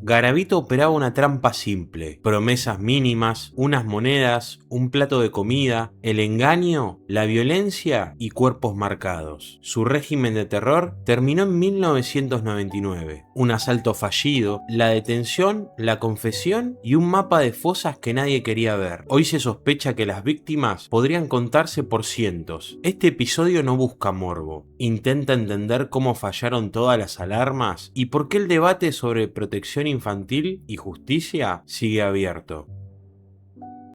Garavito operaba una trampa simple: promesas mínimas, unas monedas, un plato de comida, el engaño, la violencia y cuerpos marcados. Su régimen de terror terminó en 1999. Un asalto fallido, la detención, la confesión y un mapa de fosas que nadie quería ver. Hoy se sospecha que las víctimas podrían contarse por cientos. Este episodio no busca morbo, intenta entender cómo fallaron todas las alarmas y por qué el debate sobre protección infantil y justicia sigue abierto.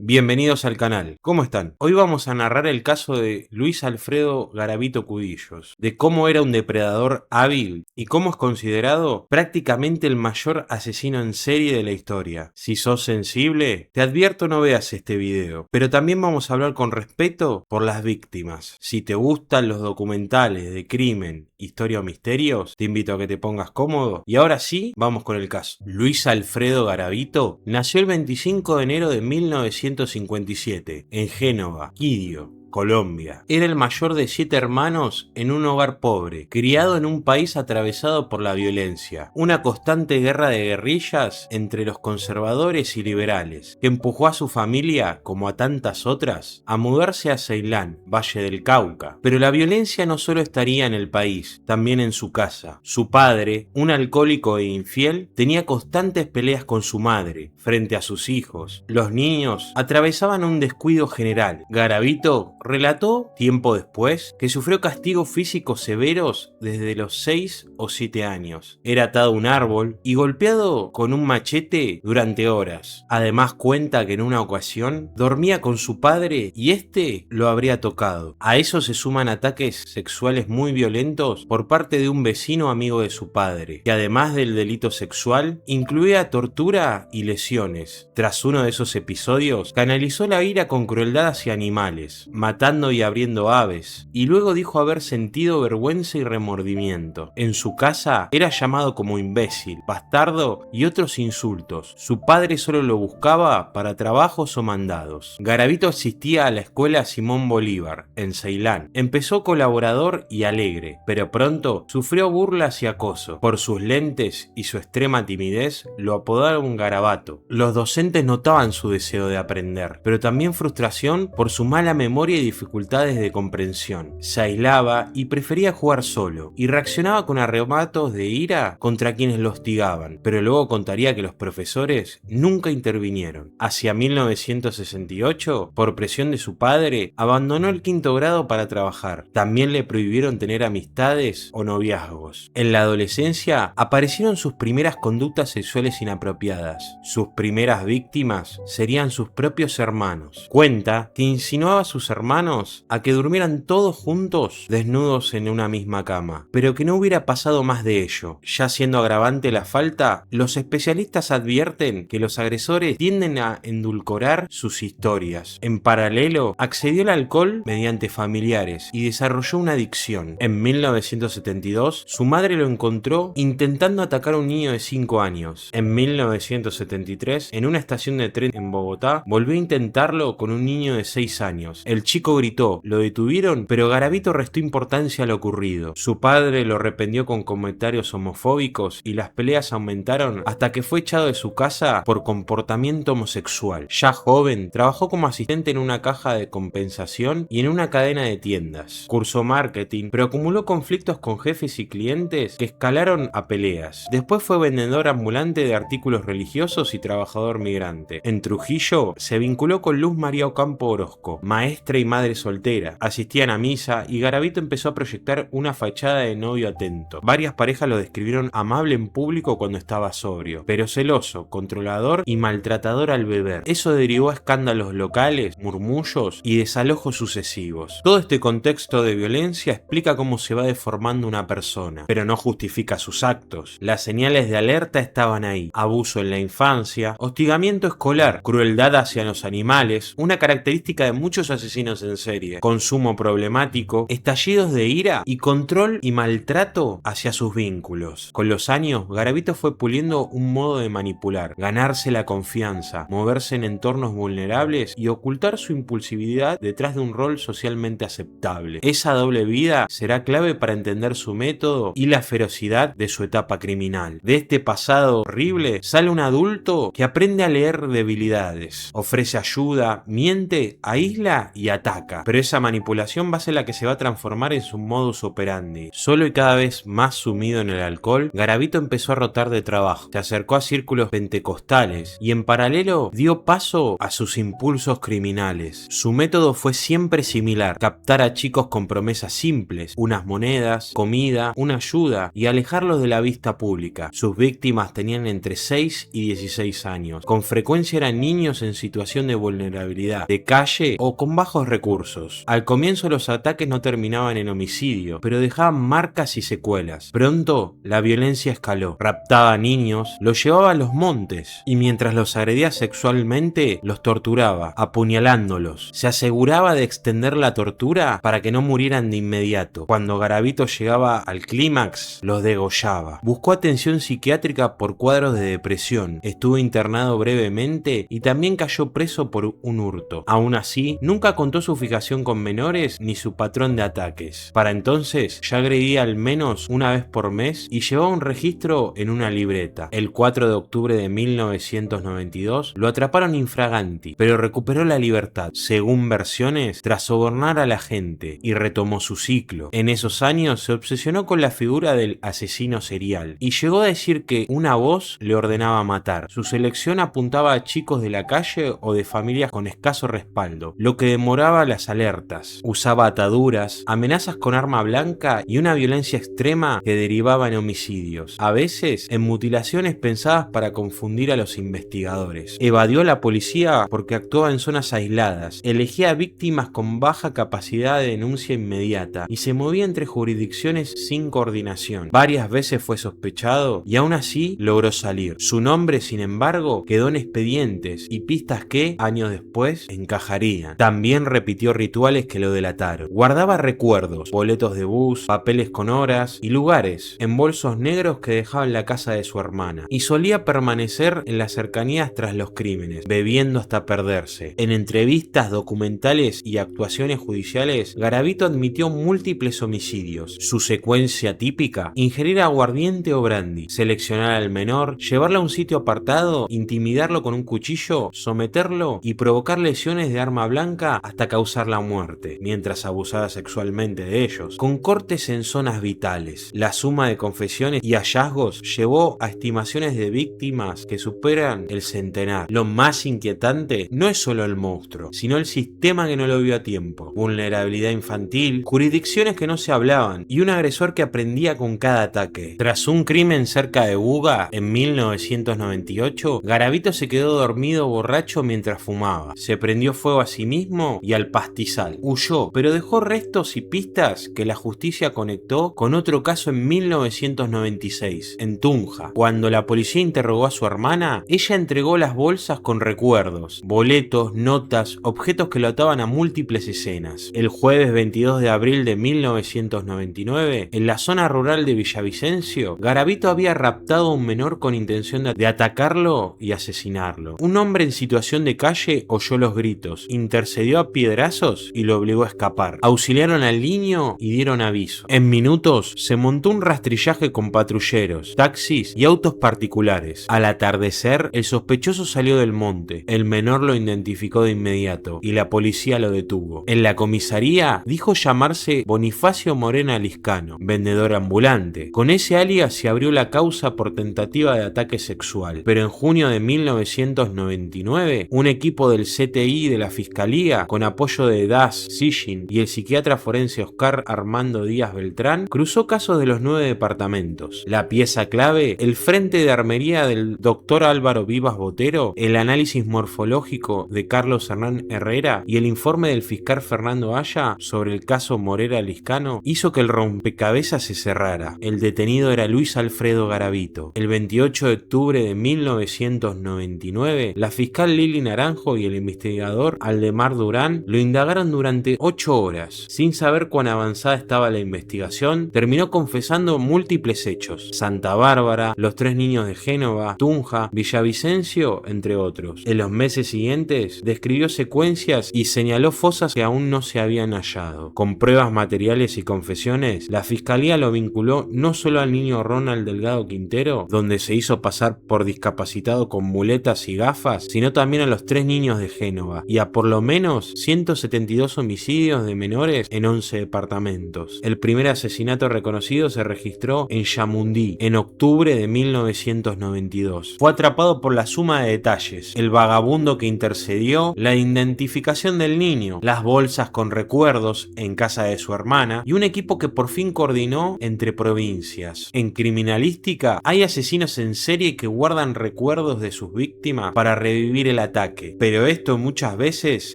Bienvenidos al canal, ¿cómo están? Hoy vamos a narrar el caso de Luis Alfredo Garavito Cudillos, de cómo era un depredador hábil y cómo es considerado prácticamente el mayor asesino en serie de la historia. Si sos sensible, te advierto no veas este video, pero también vamos a hablar con respeto por las víctimas. Si te gustan los documentales de crimen, historia o misterios, te invito a que te pongas cómodo. Y ahora sí, vamos con el caso. Luis Alfredo Garavito nació el 25 de enero de 1957 en Génova, Quidio, Colombia. Era el mayor de 7 hermanos en un hogar pobre, criado en un país atravesado por la violencia, una constante guerra de guerrillas entre los conservadores y liberales, que empujó a su familia, como a tantas otras, a mudarse a Ceilán, Valle del Cauca. Pero la violencia no solo estaría en el país, también en su casa. Su padre, un alcohólico e infiel, tenía constantes peleas con su madre, frente a sus hijos. Los niños atravesaban un descuido general. Garavito relató, tiempo después, que sufrió castigos físicos severos desde los 6 o 7 años. Era atado a un árbol y golpeado con un machete durante horas. Además cuenta que en una ocasión dormía con su padre y este lo habría tocado. A eso se suman ataques sexuales muy violentos por parte de un vecino amigo de su padre, que además del delito sexual, incluía tortura y lesiones. Tras uno de esos episodios, canalizó la ira con crueldad hacia animales, matando y abriendo aves, y luego dijo haber sentido vergüenza y remordimiento. En su casa era llamado como imbécil, bastardo y otros insultos. Su padre solo lo buscaba para trabajos o mandados. Garavito asistía a la escuela Simón Bolívar, en Ceilán. Empezó colaborador y alegre, pero pronto sufrió burlas y acoso. Por sus lentes y su extrema timidez, lo apodaron Garabato. Los docentes notaban su deseo de aprender, pero también frustración por su mala memoria y dificultades de comprensión. Se aislaba y prefería jugar solo, y reaccionaba con arrebatos de ira contra quienes lo hostigaban, pero luego contaría que los profesores nunca intervinieron. Hacia 1968, por presión de su padre, abandonó el 5º grado para trabajar. También le prohibieron tener amistades o noviazgos. En la adolescencia aparecieron sus primeras conductas sexuales inapropiadas. Sus primeras víctimas serían sus propios hermanos. Cuenta que insinuaba a sus hermanos a que durmieran todos juntos desnudos en una misma cama, pero que no hubiera pasado más de ello. Ya siendo agravante la falta, los especialistas advierten que los agresores tienden a endulcorar sus historias. En paralelo, accedió al alcohol mediante familiares y desarrolló una adicción. En 1972, su madre lo encontró intentando atacar a un niño de 5 años. En 1973, en una estación de tren en Bogotá, volvió a intentarlo con un niño de 6 años. El chico gritó, lo detuvieron, pero Garavito restó importancia a lo ocurrido. Su padre lo reprendió con comentarios homofóbicos y las peleas aumentaron hasta que fue echado de su casa por comportamiento homosexual. Ya joven, trabajó como asistente en una caja de compensación y en una cadena de tiendas. Cursó marketing, pero acumuló conflictos con jefes y clientes que escalaron a peleas. Después fue vendedor ambulante de artículos religiosos y trabajador migrante. En Trujillo se vinculó con Luz María Ocampo Orozco, maestra y madre soltera. Asistían a misa y Garavito empezó a proyectar una fachada de novio atento. Varias parejas lo describieron amable en público cuando estaba sobrio, pero celoso, controlador y maltratador al beber. Eso derivó a escándalos locales, murmullos y desalojos sucesivos. Todo este contexto de violencia explica cómo se va deformando una persona, pero no justifica sus actos. Las señales de alerta estaban ahí: abuso en la infancia, hostigamiento escolar, crueldad hacia los animales, una característica de muchos asesinos asesinos en serie, consumo problemático, estallidos de ira y control y maltrato hacia sus vínculos. Con los años, Garavito fue puliendo un modo de manipular, ganarse la confianza, moverse en entornos vulnerables y ocultar su impulsividad detrás de un rol socialmente aceptable. Esa doble vida será clave para entender su método y la ferocidad de su etapa criminal. De este pasado horrible sale un adulto que aprende a leer debilidades, ofrece ayuda, miente, aísla y ataca. Pero esa manipulación va a ser la que se va a transformar en su modus operandi. Solo y cada vez más sumido en el alcohol, Garavito empezó a rotar de trabajo, se acercó a círculos pentecostales y en paralelo dio paso a sus impulsos criminales. Su método fue siempre similar: captar a chicos con promesas simples, unas monedas, comida, una ayuda y alejarlos de la vista pública. Sus víctimas tenían entre 6 y 16 años. Con frecuencia eran niños en situación de vulnerabilidad, de calle o con bajos recursos. Al comienzo los ataques no terminaban en homicidio, pero dejaban marcas y secuelas. Pronto la violencia escaló. Raptaba a niños, los llevaba a los montes y mientras los agredía sexualmente los torturaba, apuñalándolos. Se aseguraba de extender la tortura para que no murieran de inmediato. Cuando Garavito llegaba al clímax, los degollaba. Buscó atención psiquiátrica por cuadros de depresión, estuvo internado brevemente y también cayó preso por un hurto. Aún así, nunca contó su fijación con menores ni su patrón de ataques. Para entonces ya agredía al menos una vez por mes y llevaba un registro en una libreta. El 4 de octubre de 1992 lo atraparon infraganti, pero recuperó la libertad, según versiones, tras sobornar a la gente, y retomó su ciclo. En esos años se obsesionó con la figura del asesino serial y llegó a decir que una voz le ordenaba matar. Su selección apuntaba a chicos de la calle o de familias con escaso respaldo, lo que demoraba las alertas. Usaba ataduras, amenazas con arma blanca y una violencia extrema que derivaba en homicidios, a veces en mutilaciones pensadas para confundir a los investigadores. Evadió a la policía porque actuaba en zonas aisladas, elegía víctimas con baja capacidad de denuncia inmediata y se movía entre jurisdicciones sin coordinación. Varias veces fue sospechado y aún así logró salir. Su nombre, sin embargo, quedó en expedientes y pistas que, años después, encajarían. También repitió rituales que lo delataron. Guardaba recuerdos, boletos de bus, papeles con horas y lugares en bolsos negros que dejaba en la casa de su hermana. Y solía permanecer en las cercanías tras los crímenes, bebiendo hasta perderse. En entrevistas, documentales y actuaciones judiciales, Garavito admitió múltiples homicidios. Su secuencia típica: ingerir aguardiente o brandy, seleccionar al menor, llevarlo a un sitio apartado, intimidarlo con un cuchillo, someterlo y provocar lesiones de arma blanca hasta causar la muerte, mientras abusaba sexualmente de ellos, con cortes en zonas vitales. La suma de confesiones y hallazgos llevó a estimaciones de víctimas que superan el centenar. Lo más inquietante no es solo el monstruo, sino el sistema que no lo vio a tiempo: vulnerabilidad infantil, jurisdicciones que no se hablaban y un agresor que aprendía con cada ataque. Tras un crimen cerca de Buga en 1998, Garavito se quedó dormido borracho mientras fumaba. Se prendió fuego a sí mismo y al pastizal. Huyó, pero dejó restos y pistas que la justicia conectó con otro caso en 1996, en Tunja. Cuando la policía interrogó a su hermana, ella entregó las bolsas con recuerdos, boletos, notas, objetos que lo ataban a múltiples escenas. El jueves 22 de abril de 1999, en la zona rural de Villavicencio, Garavito había raptado a un menor con intención de atacarlo y asesinarlo. Un hombre en situación de calle oyó los gritos, intercedió a piedrazos y lo obligó a escapar. Auxiliaron al niño y dieron aviso. En minutos se montó un rastrillaje con patrulleros, taxis y autos particulares. Al atardecer, el sospechoso salió del monte. El menor lo identificó de inmediato y la policía lo detuvo. En la comisaría dijo llamarse Bonifacio Morena Liscano, vendedor ambulante. Con ese alias se abrió la causa por tentativa de ataque sexual, pero en junio de 1999, un equipo del CTI de la Fiscalía, con apoyo de Das Sillin y el psiquiatra forense Oscar Armando Díaz Beltrán, cruzó casos de los 9 departamentos. La pieza clave: el frente de armería del Dr. Álvaro Vivas Botero, el análisis morfológico de Carlos Hernán Herrera y el informe del fiscal Fernando Aya sobre el caso Morena Liscano hizo que el rompecabezas se cerrara. El detenido era Luis Alfredo Garavito. El 28 de octubre de 1999, la fiscal Lili Naranjo y el investigador Aldemar Durán lo indagaron durante 8 horas. Sin saber cuán avanzada estaba la investigación, terminó confesando múltiples hechos: Santa Bárbara, los 3 niños de Génova, Tunja, Villavicencio, entre otros. En los meses siguientes, describió secuencias y señaló fosas que aún no se habían hallado. Con pruebas materiales y confesiones, la fiscalía lo vinculó no solo al niño Ronald Delgado Quintero, donde se hizo pasar por discapacitado con muletas y gafas, sino también a los 3 niños de Génova y a por lo menos 172 homicidios de menores en 11 departamentos. El primer asesinato reconocido se registró en Chamundí en octubre de 1992. Fue atrapado por la suma de detalles: el vagabundo que intercedió, la identificación del niño, las bolsas con recuerdos en casa de su hermana y un equipo que por fin coordinó entre provincias. En criminalística hay asesinos en serie que guardan recuerdos de sus víctimas para revivir el ataque, pero esto muchas veces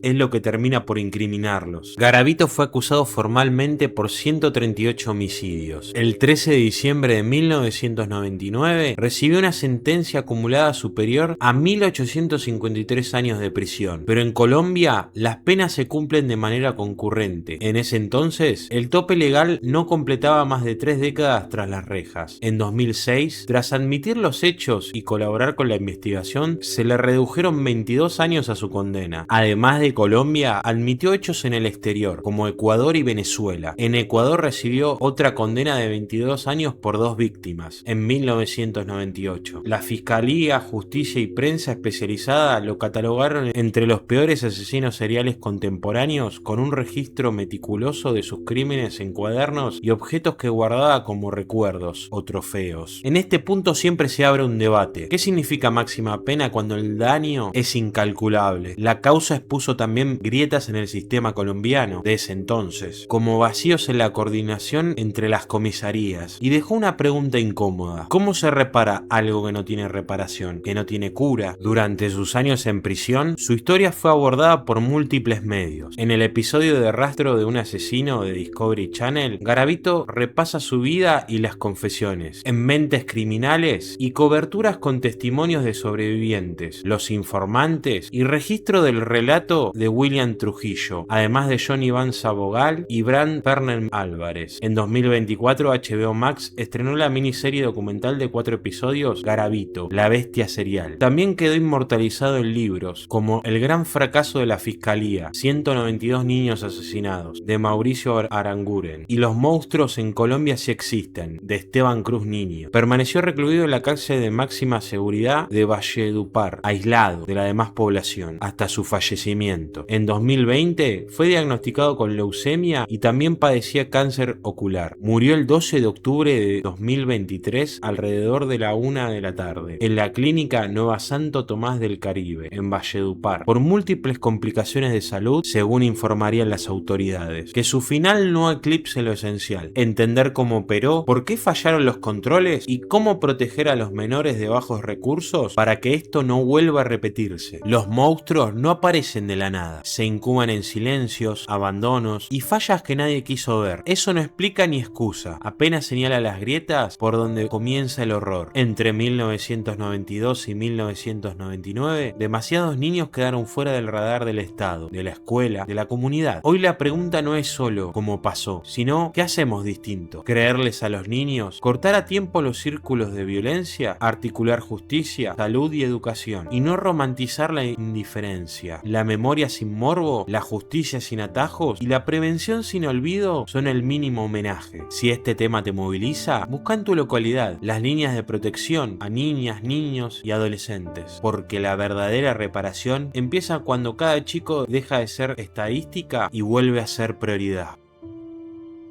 es lo que termina por incriminarlos. Garavito fue acusado formalmente por 138 homicidios. El 13 de diciembre de 1999 recibió una sentencia acumulada superior a 1853 años de prisión, pero en Colombia las penas se cumplen de manera concurrente. En ese entonces, el tope legal no completaba más de 3 décadas tras las rejas. En 2006, tras admitir los hechos y colaborar con la investigación, se le redujeron 22 años a su condena. Además de Colombia, admitió hechos en el exterior, como Ecuador y Venezuela. En Ecuador recibió otra condena de 22 años por 2 víctimas, en 1998. La Fiscalía, Justicia y prensa especializada lo catalogaron entre los peores asesinos seriales contemporáneos, con un registro meticuloso de sus crímenes en cuadernos y objetos que guardaba como recuerdos o trofeos. En este punto siempre se abre un debate: ¿qué significa máxima pena cuando el daño es incalculable? La causa expuso también grietas en el sistema colombiano de ese entonces, como vacíos en la coordinación entre las comisarías, y dejó una pregunta incómoda: ¿cómo se repara algo que no tiene reparación, que no tiene cura? Durante sus años en prisión, su historia fue abordada por múltiples medios. En el episodio de Rastro de un asesino de Discovery Channel, Garavito repasa su vida y las confesiones. En Mentes Criminales y coberturas con testimonios de sobrevivientes, Los Informantes y registro del relato de William Trujillo, además de John Iván Sabogal y Bran Perner Álvarez. En 2024, HBO Max estrenó la miniserie documental de 4 episodios Garavito, la bestia serial. También quedó inmortalizado en libros como El gran fracaso de la Fiscalía, 192 niños asesinados, de Mauricio Aranguren, y Los monstruos en Colombia sí existen, de Esteban Cruz Niño. Permaneció recluido en la cárcel de máxima seguridad de Valledupar, aislado de la demás población, hasta su fallecimiento. En 2020 fue diagnosticado con leucemia y también padecía cáncer ocular. Murió el 12 de octubre de 2023 alrededor de la 1 de la tarde, en la clínica Nueva Santo Tomás del Caribe, en Valledupar, por múltiples complicaciones de salud, según informarían las autoridades. Que su final no eclipse lo esencial: entender cómo operó, por qué fallaron los controles y cómo proteger a los menores de bajos recursos para que esto no vuelva a repetirse. Los monstruos no aparecen de la nada, se incuban en silencios, abandonos y fallas que nadie quiso ver. Eso no explica ni excusa, apenas señala las grietas por donde comienza el horror. Entre 1992 y 1999, demasiados niños quedaron fuera del radar del Estado, de la escuela, de la comunidad. Hoy la pregunta no es solo cómo pasó, sino ¿qué hacemos distinto? ¿Creerles a los niños? ¿Cortar a tiempo los círculos de violencia? ¿Articular justicia, salud y educación? Y no romantizar la indiferencia. La memoria sin morbo, la justicia sin atajos y la prevención sin olvido son el mínimo homenaje. Si este tema te moviliza, busca en tu localidad las líneas de protección a niñas, niños y adolescentes, porque la verdadera reparación empieza cuando cada chico deja de ser estadística y vuelve a ser prioridad.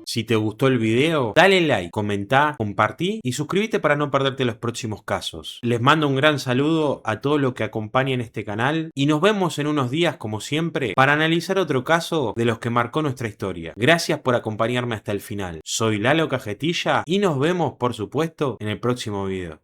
Si te gustó el video, dale like, comentá, compartí y suscríbete para no perderte los próximos casos. Les mando un gran saludo a todos los que acompañan este canal y nos vemos en unos días, como siempre, para analizar otro caso de los que marcó nuestra historia. Gracias por acompañarme hasta el final. Soy Lalo Cajetilla y nos vemos, por supuesto, en el próximo video.